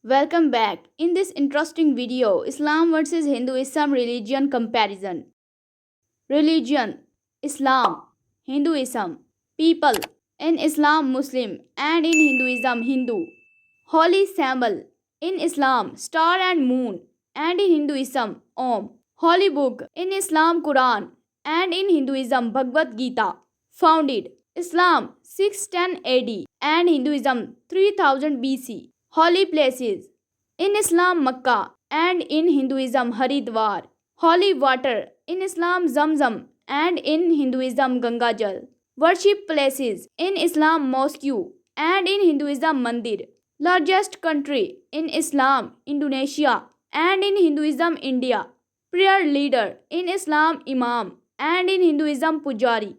Welcome back. In this interesting video, Islam versus Hinduism religion comparison. Religion, Islam, Hinduism. People, in Islam Muslim and in Hinduism Hindu. Holy symbol, in Islam star and moon and in Hinduism Om. Holy book, in Islam Quran and in Hinduism Bhagavad Gita. Founded, Islam 610 AD and Hinduism 3000 BC. Holy places, in Islam Makkah and in Hinduism Haridwar. Holy water, in Islam Zamzam and in Hinduism Gangajal. Worship places, in Islam Mosque and in Hinduism Mandir. Largest country, in Islam Indonesia and in Hinduism India. Prayer leader, in Islam Imam and in Hinduism Pujari.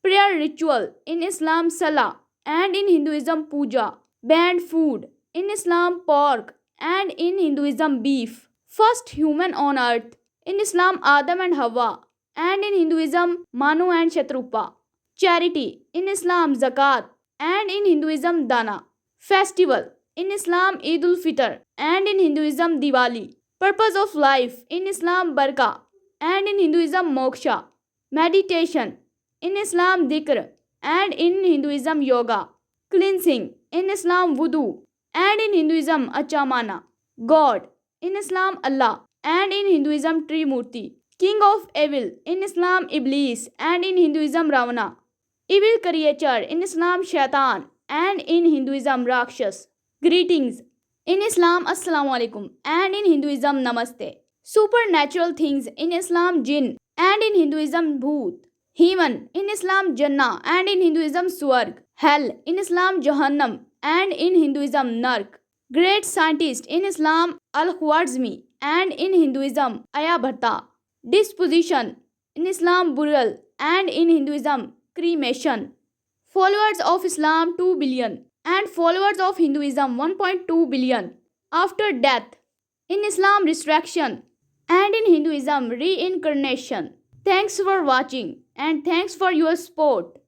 Prayer ritual, in Islam Salah and in Hinduism Puja. Banned food, in Islam pork and in Hinduism beef. First human on earth, in Islam Adam and Hawa and in Hinduism Manu and Shatrupa. Charity, in Islam Zakat and in Hinduism Dana. Festival, in Islam Eid ul Fitr and in Hinduism Diwali. Purpose of life, in Islam Barka and in Hinduism Moksha. Meditation, in Islam Dhikr and in Hinduism Yoga. Cleansing, in Islam Wudu and in Hinduism Achamana. God, in Islam Allah and in Hinduism Trimurti. King of evil, in Islam Iblis and in Hinduism Ravana. Evil creature, in Islam Shaitan and in Hinduism Rakshas. Greetings, in Islam Assalamu alaikum and in Hinduism Namaste. Supernatural things, in Islam Jinn and in Hinduism Bhoot. Heaven, in Islam Jannah and in Hinduism Swarg. Hell, in Islam Jahannam and in Hinduism Nark. Great scientist, in Islam Al-Khwarizmi and in Hinduism Aryabhata. Disposition, in Islam burial and in Hinduism cremation. Followers of Islam 2 billion and followers of Hinduism 1.2 billion. After death, in Islam resurrection and in Hinduism reincarnation. Thanks for watching and thanks for your support.